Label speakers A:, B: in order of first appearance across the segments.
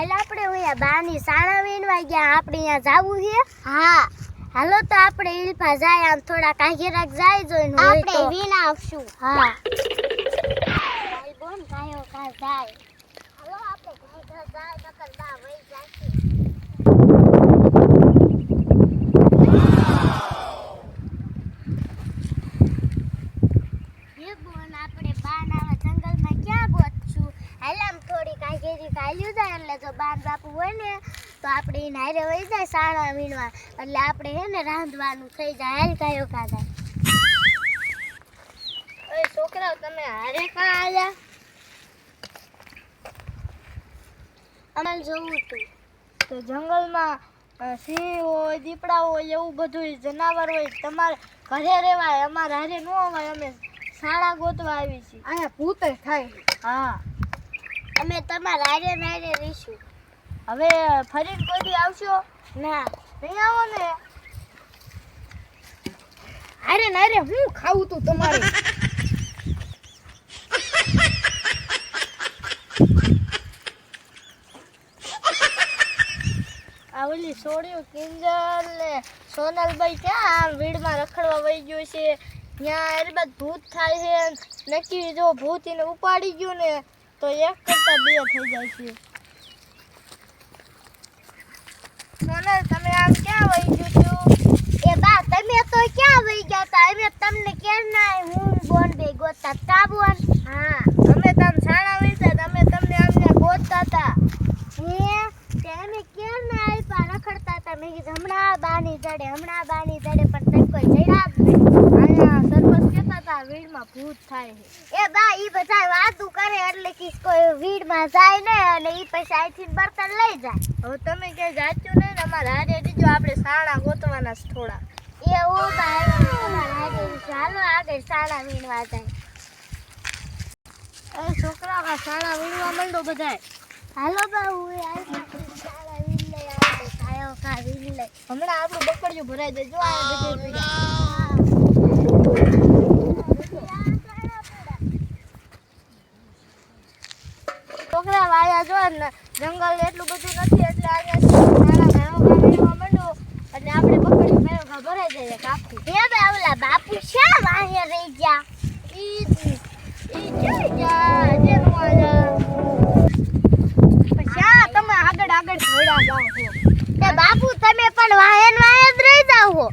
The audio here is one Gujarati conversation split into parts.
A: હાલ આપણે અહીંયા બાની સાણા વીણવા ગયા. આપણે અહીંયા જાવું છે. હા હાલો તો આપણે ઈલપા જાય. આમ થોડા કાઘેરાક જાય જોઈને આપણે વીણાવશું. હા ભાઈ બોન કાયો કા જાય. હાલો આપણે ઘર જાય નકર બા વઈ જાશે. હે બોન આપણે બાના જંગલમાં ક્યાં ગોતશું? હાલ આમ થોડી કાઘેરી કાલ્યું જાય એટલે જો બાન બાપુ હોય ને તો આપણે એને હારે વહી જાય સાણા વીણવા. એટલે આપણે હે ને રાંધવાનું થઈ જાય. હાલ કાયો કા જાય. ઓય છોકરાઓ તમે હારે કા આયા? અમારે જોવું તું તો જંગલમાં સિંહ હોય દીપડા હોય એવું બધું જનાવર હોય. તમારે ઘરે રહેવાય, અમારે હારે ન હોય. અમે સાણા ગોતવા આવી છીએ.
B: અહીંયા ભૂત થાય.
A: હા અમે તમારા હારે ને હારે રહીશું.
B: હવે ફરીને કોઈ દી આવશો?
A: ના
B: નહીં આવો ને. હારે ને હારે હું ખાવું તું તમારે?
A: આ ઓલી છોડ્યું કિંજલ ને સોનલભાઈ ક્યાં આમ વીડમાં રખડવા વહી ગયો છે. ત્યાં એરબાદ ભૂત થાય છે. નક્કી જો ભૂત એને ઉપાડી ગયું ને તો એક કરતા બે થઈ જાય છે. સોનલ તમે આમ ક્યાં વહી ગયું છું? એ બા તમે તો ક્યાં વહી ગયા તા? અમે તમને કેમ ના હું બોન બે ગોતતા તા બોન. હા અમે તમ સાણા વીણતા તમે તમને અમને ગોતતા તા. હે તે અમે કેમ ના આયપા રખડતા તા. મેં કીધું હમણાં બાની જડે પણ તમે કોઈ જડ્યા જ નહીં. અહીંયા સરપંચ કહેતા તા વીડમાં ભૂત થાય છે. એ બા ઈ બધા વાતું કરે એટલે કે કોઈ વીડમાં જાય ને અને ઈ પછી આઈથી બર્તન લઈ જાય. હવે તમે ક્યાંય જાચ્યું નહીં ને અમારે હારે દીજો. આપણે સાણા ગોતવાના છે થોડા. એવું બા તમારે હારે ચાલો આગળ સાણા વીણવા જાય. એ છોકરા સાણા વીણવા માંડો બધાય. હાલો બા હું સાણા વીણ લઈ આવે કાયો કા વીણ લઈ.
B: હમણાં આપણું બકડિયું ભરાઈ દેજો. આ બધે
A: છોકરા વાયા જો ને જંગલ એટલું બધું નથી એટલે અહીંયા માંડો એટલે આપણે બકડીયું મેળો ભરાઈ જાય કાપી. હે બે ઓલા બાપુ શા વાહે રહી ગયા? ઈ ક્યાં ગયા? હજે નો આયા.
B: શા તમે આગળ થોડા જાઓ છો?
A: તે બાપુ તમે પણ વાહે જ રહી જાવ છો.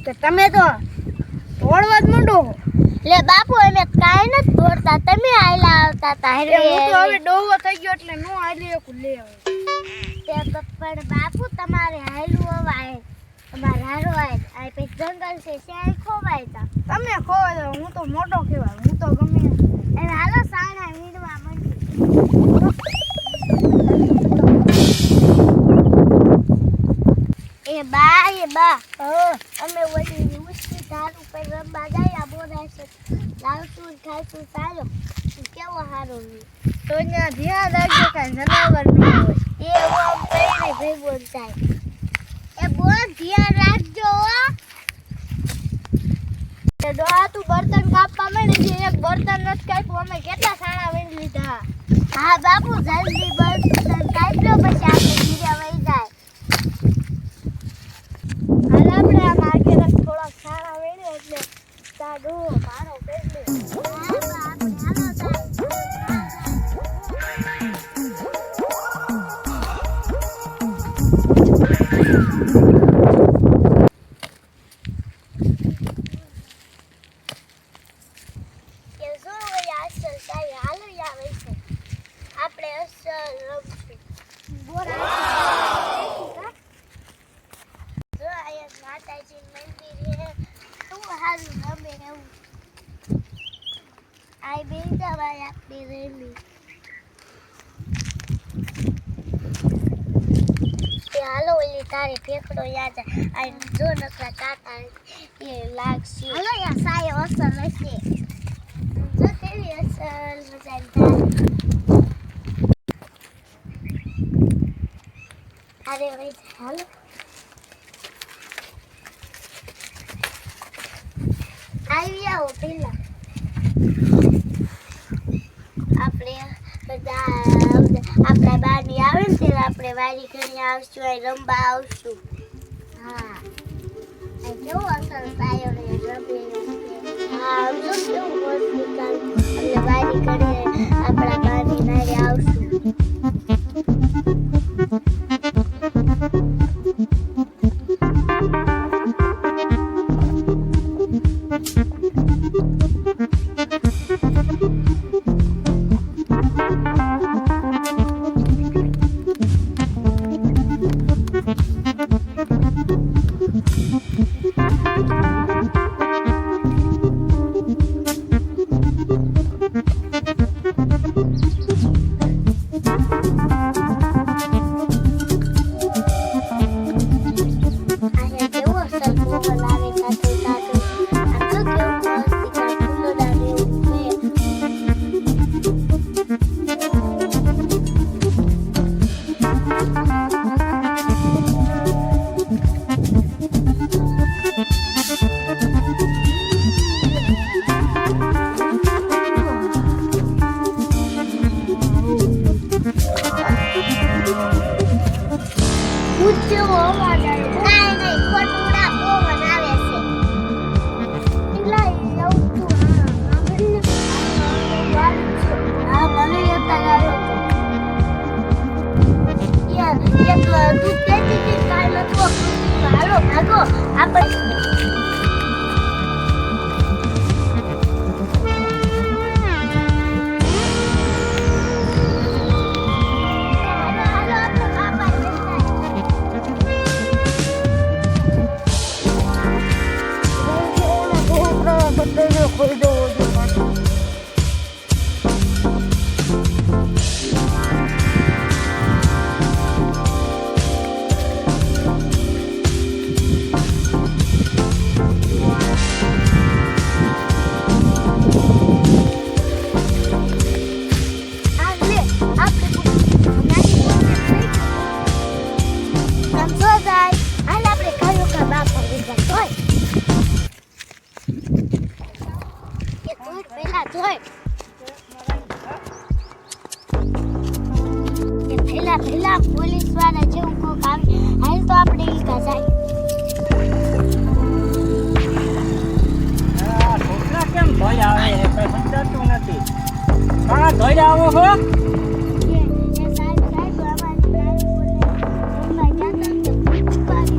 B: કે તમે તો તોડવા જ માંડો.
A: લે બાપુ અમે કાઈ ન તોડતા, તમે આયલા આવતા તા.
B: હું તો હવે ડોવો થઈ ગયો એટલે નો આલી એકું લે આવે.
A: તે પણ બાપુ તમારે હાયલું હવાય અમારે હારવાય. આ પછી જંગલ છે ત્યાં ખોવાય તા.
B: તમે ખોવા દો. હું તો મોટો કહેવાય. હું તો ગમે
A: એને હાલો સાણા વીણવા માંડી. એ બા અમે ઓલી ઉસકી ધાર ઉપર રમવા ગયા. બોરાશે લાવતું ખાતું ચાલો કેવો હારો
B: તો ત્યાં ધ્યાન રાખજો કાંઈ જનાવર ન હોય.
A: એ ઓમ કરીને ભેગો થાય. એ બોલ ધ્યાન રાખજો હો.
B: તે ડોહા તું બર્તન કાપવા માંડી છે. એક બર્તન નથી કાપ્યું. અમે કેટલા સાણા વીણી લીધા.
A: હા બાપુ જલ્દી બર્તન કાપી લો પછી આપણે ઘીરે વહી જાય.
B: હાલ આપણે આ માર્કેટ થોડાક સાણા વીણી એટલે તા ડોહો મારો પેટલે.
A: આપણે અસલ રમશું. બોરા જો અહીંયા માતાજી મંદિર છે. શું સારું રમે એવું. આ બેસા ભાઈ આપણી રેલી. હાલો ઓલી તારી ફેફડો યાદ આ જો નકરા કાકા એ લાગશે. હાલો યા સાયો અસલ હશે. જો કેવી અસલ મજાની તારી. અરે ભાઈ હાલો આવી આવો પેલા. આપણે બધા આપણા બાની આવે ને ત્યારે આપણે વારી ઘણી આવશું અહીં રમવા આવશું. હા અહીં કેવું અસર પાયો ને રમી હા આવજો કેવું મસ્ત એટલે વારી ઘણી આપણા બાની નારે આવશું. પેલા પોલીસ વાળા જેવું કોક આવે હાલ તો આપણે ઈકા જાય.
C: છોકરા કેમ ધોઈ આવે છે કઈ સમજાતું નથી. હા ધોઈ આવો છો
A: સાહેબ અમારી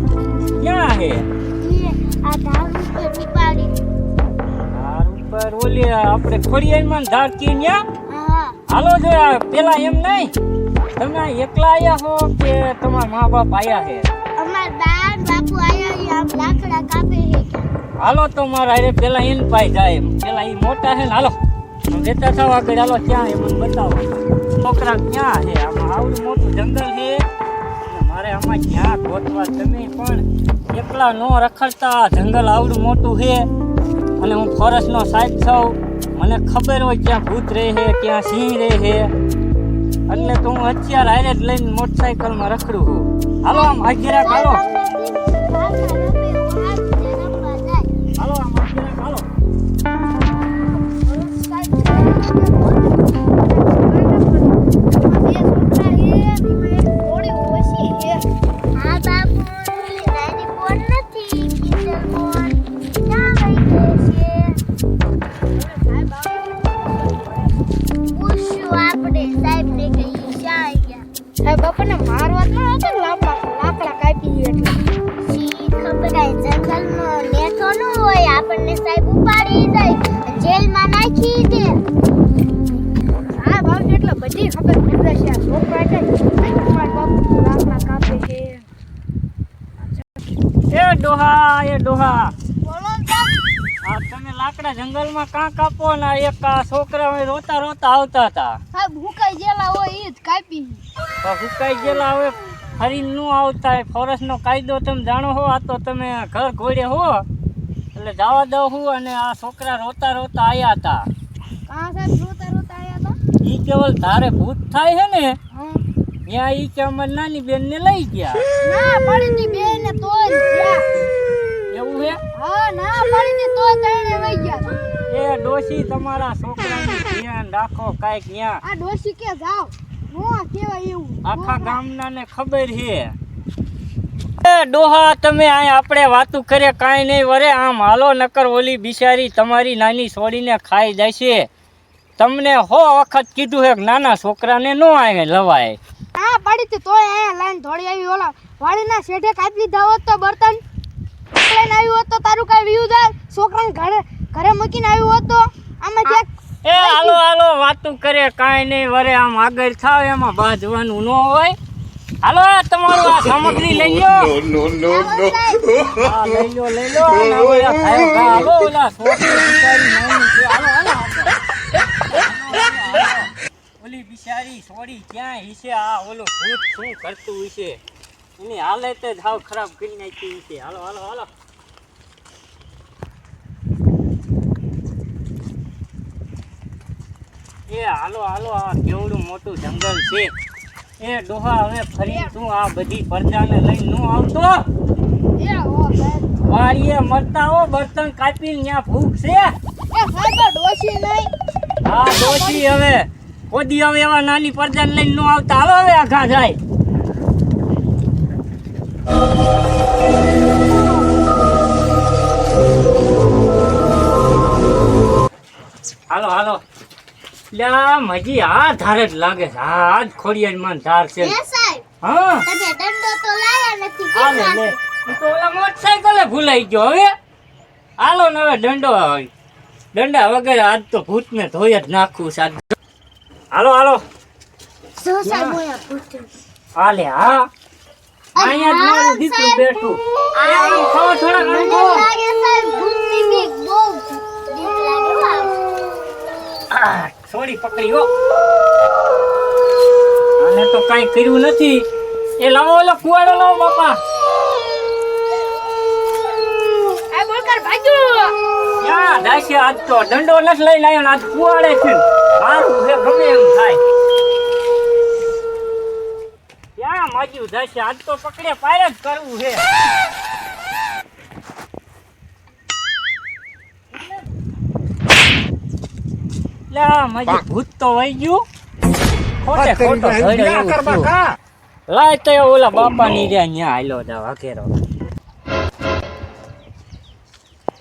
A: નાની
C: ક્યાં હે
A: આ ધાર ઉપર ઉપાડી
C: ધાર ઉપર ઓલી આપણે ખોડિયામાં ધાર કી ન્યા
A: હા
C: હાલો જો પેલા એમ નહીં તમે એકલા આયા હો કે તમારા મા બાપ આયા છે?
A: અમાર બાર બાપુ આયા આમ લાકડા કાપે છે.
C: હાલો તો મારા હારે પેલા એન પાઈ જાય પેલા ઈ મોટા છે ને હાલો જતા થાવ આગળ હાલો ક્યાં એ મને બતાવો છોકરા ક્યાં છે આમાં આવડું મોટું જંગલ છે અને મારે આમાં ક્યાં ગોતવા તમે પણ એકલા નો રખડતા જંગલ આવડું મોટું છે અને હું ફોરેસ્ટનો સાહેબ છું મને ખબર હોય ક્યાં ભૂત રહે છે ક્યાં સિંહ રહે છે એટલે તો હું હથિયાર હારે જ લઈને મોટરસાઇકલમાં રખડું છું. હાલો આમ આગેરા હાલો હાલો આમ આગેરા હાલો
A: હા બાપુ નાની બોન નથી કિચન બોન ક્યાં વહી ગઈ છે? પૂછ્યું આપણે સાહેબને કે ઈ ક્યાં ગયા?
B: સાહેબ બાપાને મારવા ન હતો ને લાકડા કાપી એટલે
A: શી ખબર આ જંગલમાં નેઠો ન હોય આપણને સાહેબ ઉપાડી જાય જેલમાં નાખી દે.
B: સાહેબ આવશે એટલે બધી ખબર પડે છે. આ છોકરા છે મારા બાપુ લાકડા કાપે છે.
C: એ ડોહા
A: બોલો સાહેબ.
C: આ તમે લાકડા જંગલમાં કાં કાપો ને એક આ છોકરા હોય રોતા રોતા આવતા હતા
B: સાહેબ હુકાઈ ગયેલા હોય એ જ કાપી.
C: તો હુકાઈ ગયેલા હવે ફરી ન આવતા ફોરેસ્ટનો કાયદો તમે જાણો હો આ તો તમે ઘર ઘોડે હો એટલે જવા દઉં હું અને આ છોકરા રોતા રોતા આવ્યા હતા
B: કાં સાહેબ રોતા રોતા આવ્યા
C: ઈ કેવલ ધારે ભૂત થાય છે ને
B: હતા.
C: ત્યાં ઈ કે અમારી નાની બેન ને લઈ ગયા
B: ના પડી ની બેન ને તોય ગયા.
C: એવું હે
B: હા ના પડી ની તોય તઈને વઈ ગયા.
C: એ ડોશી તમારા છોકરાનું ધ્યાન રાખો કાંઈક ત્યાં
B: આ ડોશી કે જાવ નો કેવાય એવું
C: આખા ગામનાને ખબર છે. એ ડોહા તમે અહીં આપણે વાતું કરે કાંઈ નહીં વરે આમ હાલો નકર ઓલી બિચારી તમારી નાની છોડીને ખાઈ જાય છે. તમને 100 વખત કીધું છે કે નાના છોકરાને નો આવે લવાય.
B: હા પડી તે તોય અહીંયા લાઈન થોડી આવી ઓલા વાડીના શેઠે કાપી લીધા હોત તો બર્તન લઈને આવ્યું હોત તો તારું કાંઈ વ્યૂ જાય છોકરાને ઘરે મૂકીને આવ્યું હોત તો આમાં જે
C: એ હાલો હાલો વાતું કરે કાંઈ નહીં વરે આમ આગળ થાવ એમાં બાંધવાનું ન હોય. હાલો તમારું આ સામગ્રી લઈ લો. હા લઈ લો અને ઓલા ખાયો ખા હાલો ઓલા છોકરી બિચારી નાની છે. હાલો હાલો ઓલી બિચારી છોડી ક્યાં હશે આ ઓલો ભૂત શું કરતું હશે એની હાલત જ હાવ ખરાબ કરી નાખી હશે. હાલો હાલો હાલો એ હાલો હાલો આ કેવડું મોટું જંગલ છે. એ ડોહા હવે ફરી તું આ બધી પરજાને લઈને નો આવતો.
B: એ ઓ સાહેબ
C: વાડીએ મરતા હો બર્તન કાપીને ત્યાં ભૂખ છે.
B: એ સાહેબ ડોશી નહીં
C: હા ડોશી હવે કોદી હવે એવા નાની પરજાને લઈને નો આવતા. હાલો હવે આઘા જાય. હાલો હાલો લ્યા મજી આ ધારે જ લાગે છે. હા આજ ખોડિયારમાં ધાર છે.
A: એ સાહેબ
C: હા
A: તમે દંડો તો લાયા નથી
C: હાલે લે
A: કેટલા
C: ઈ તો ઓલા મોટરસાઇકલે ભૂલાઈ ગયો. હવે હાલો ને હવે દંડો હોય દંડા વગર આજ તો ભૂતને ધોઈ જ નાખવું છે આજ. હાલો હાલો
A: સો સાહેબ મોયા પૂછ્યું
C: હાલે હા અહીંયા જ મારું દીકરું બેઠું. એ આમ ખાઓ થોડાક આમ
A: મને
C: ખાઓ.
A: લાગે સાહેબ ભૂતની બીક બહુ બીક લાગે હો આમ.
C: આ, છોડી પકડી હો. આને તો કાંઈ કર્યું નથી. એ લાવો ઓલો કુવાડો લાવો બાપા.
B: આ બોલકર ભાજુ
C: ક્યાં દાશે આજ તો દંડો નથી લઈને આવ્યો ને આજ કુવાડે છે. સારું છે ગમે એમ થાય. ક્યાં માજ્યું દાશે આજ તો પકડે પાર જ કરવું છે. લા માજી ભૂત તો વઈ ગયું. ખોટે ખોટો ધડ્યો એવું થયું. લાય તો ઓલા બાપાની રે ન્યા આયલો જા વાઘેરો.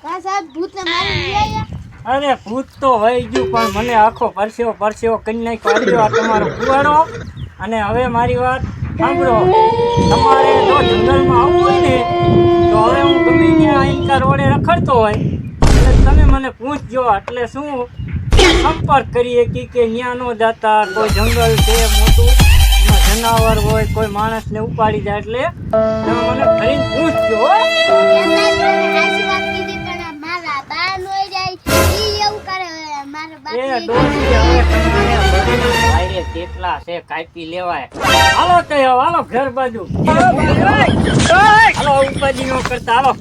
B: કા સાહેબ ભૂતને મારી લઈ આયા
C: અરે ભૂત તો વહી ગયું પણ મને આખો પરસેવો કરી નાખ્યો. આવ્યો આ તમારો કુવાડો. અને હવે મારી વાત સાંભળો. તમારે જો જંગલમાં આવવું હોય ને તો હવે હું ગમે ત્યાં અહીંકા રોડે રખડતો હોય એટલે તમે મને પૂછજો. એટલે શું સંપર્ક કરીએ કે ત્યાં નો જતા કોઈ જંગલ છે મોટું એમાં જનાવર હોય કોઈ માણસને ઉપાડી જાય એટલે તમે મને ફરીને પૂછજો હો.
A: એ સાહેબ તમે હાચી વાત કીધી પણ આ મારા બા નોઈ જાય ઈ એવું કરે મારા
C: એ
A: બાપ
C: ડોશી હવે તમારે બધું વાયરે કેટલા છે કાપી લેવાય. હાલો તો હવે હાલો ઘર બાજુ. હાલો ઉપાજી નો કરતા હાલો.